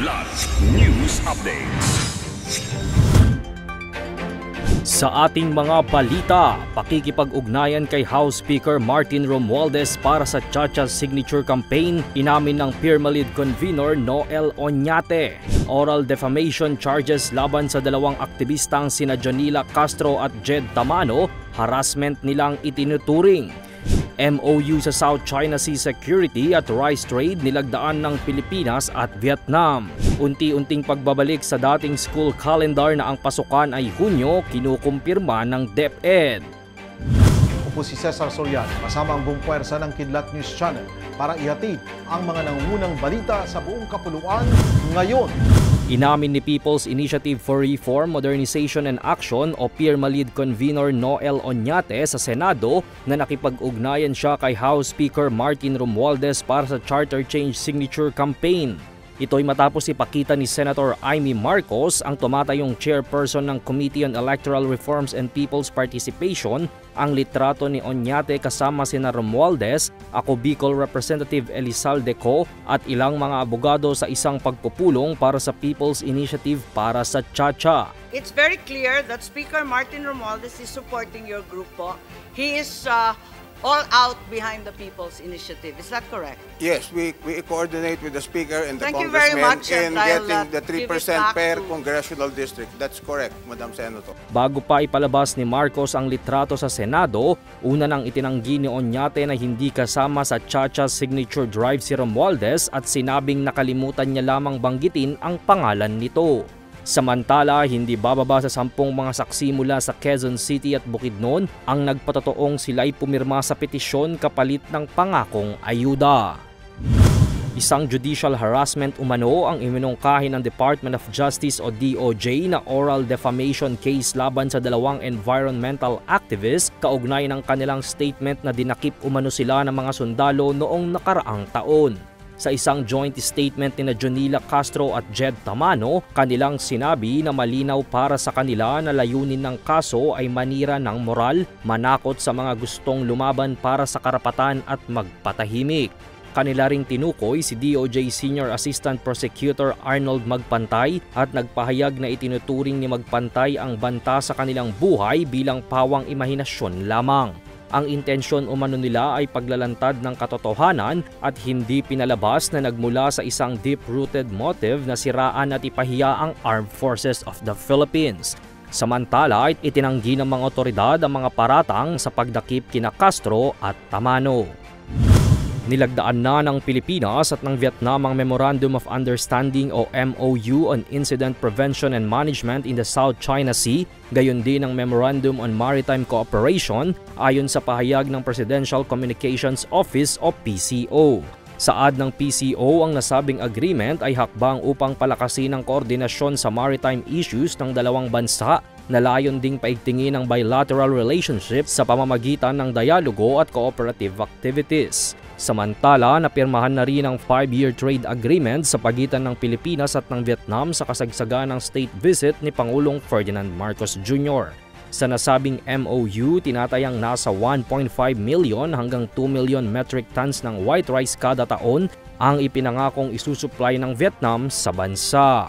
Kidlat News Updates. Sa ating mga balita, pakikipag-ugnayan kay House Speaker Martin Romualdez para sa Chacha Signature Campaign, inamin ng Pirmalid Convenor Noel Oñate. Oral defamation charges laban sa dalawang aktivistang sina Jonila Castro at Jed Tamano, harassment nilang itinuturing. MOU sa South China Sea Security at Rice Trade nilagdaan ng Pilipinas at Vietnam. Unti-unting pagbabalik sa dating school calendar na ang pasukan ay Hunyo, kinukumpirma ng DepEd. Ako po si Cesar Soriano, kasama ang buong puwersa ng Kidlat News Channel para ihatid ang mga nangungunang balita sa buong kapuluan ngayon. Inamin ni People's Initiative for Reform, Modernization and Action o Pirmalid Convenor Noel Oñate sa Senado na nakipag-ugnayan siya kay House Speaker Martin Romualdez para sa Charter Change Signature Campaign. Ito'y matapos ipakita ni Senator Amy Marcos, ang tumatayong chairperson ng Committee on Electoral Reforms and People's Participation, ang litrato ni Oñate kasama sina Romualdez, ako Bicol Representative Elizalde Co at ilang mga abogado sa isang pagpupulong para sa People's Initiative para sa Chacha. It's very clear that Speaker Martin Romualdez is supporting your group po. He is all out behind the People's Initiative. Is that correct? Yes, we coordinate with the Speaker and the Thank you very Congressman much, in getting the give it 3% per back congressional district. That's correct, Madam Senator. Bago pa ipalabas ni Marcos ang litrato sa Senado, una nang itinanggi ni Oñate na hindi kasama sa Chacha Signature Drive si Romualdez at sinabing nakalimutan niya lamang banggitin ang pangalan nito. Samantala, hindi bababa sa 10 mga saksi mula sa Quezon City at Bukidnon ang nagpatotoong sila'y pumirma sa petisyon kapalit ng pangakong ayuda. Isang judicial harassment umano ang iminungkahi ng Department of Justice o DOJ na oral defamation case laban sa dalawang environmental activists kaugnay ng kanilang statement na dinakip umano sila ng mga sundalo noong nakaraang taon. Sa isang joint statement ni Jonila Castro at Jed Tamano, kanilang sinabi na malinaw para sa kanila na layunin ng kaso ay manira ng moral, manakot sa mga gustong lumaban para sa karapatan at magpatahimik. Kanila ring tinukoy si DOJ Senior Assistant Prosecutor Arnold Magpantay at nagpahayag na itinuturing ni Magpantay ang banta sa kanilang buhay bilang pawang imahinasyon lamang. Ang intensyon umano nila ay paglalantad ng katotohanan at hindi pinalabas na nagmula sa isang deep-rooted motive na siraan at ipahiya ang Armed Forces of the Philippines. Samantala, itinanggi ng mga otoridad ang mga paratang sa pagdakip kina Castro at Tamano. Nilagdaan na ng Pilipinas at ng Vietnam ang Memorandum of Understanding o MOU on Incident Prevention and Management in the South China Sea, gayon din ang Memorandum on Maritime Cooperation ayon sa pahayag ng Presidential Communications Office o PCO. Saad ng PCO, ang nasabing agreement ay hakbang upang palakasin ang koordinasyon sa maritime issues ng dalawang bansa na layon ding paigtingin ang bilateral relationship sa pamamagitan ng dialogo at cooperative activities. Samantala, napirmahan na rin ang 5-year trade agreement sa pagitan ng Pilipinas at ng Vietnam sa kasagsagan ng state visit ni Pangulong Ferdinand Marcos Jr. Sa nasabing MOU, tinatayang nasa 1.5 million hanggang 2 million metric tons ng white rice kada taon ang ipinangakong isusupply ng Vietnam sa bansa.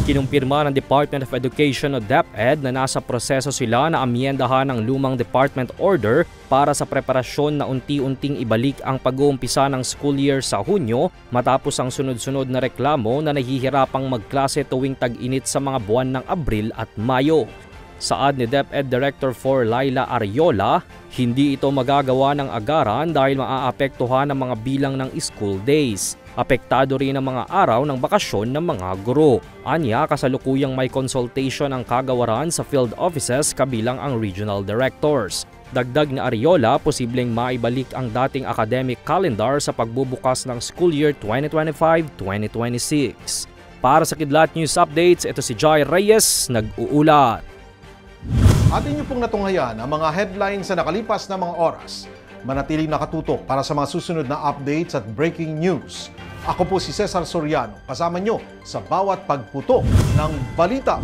Kinumpirma ng Department of Education o DepEd na nasa proseso sila na amyendahan ang lumang department order para sa preparasyon na unti-unting ibalik ang pag-uumpisa ng school year sa Hunyo matapos ang sunod-sunod na reklamo na nahihirapang magklase tuwing tag-init sa mga buwan ng Abril at Mayo. Saad ni DepEd Director 4 Laila Ariola, hindi ito magagawa ng agaran dahil maaapektuhan ang mga bilang ng school days. Apektado rin ang mga araw ng bakasyon ng mga guro. Anya, kasalukuyang may consultation ang kagawaran sa field offices kabilang ang regional directors. Dagdag na Ariola, posibleng maibalik ang dating academic calendar sa pagbubukas ng school year 2025-2026. Para sa Kidlat News Updates, ito si Jai Reyes, nag-uulat. Atin niyo pong natunghayan ang mga headlines sa nakalipas na mga oras. Manatiling nakatutok para sa mga susunod na updates at breaking news. Ako po si Cesar Soriano, kasama nyo sa bawat pagputok ng balita.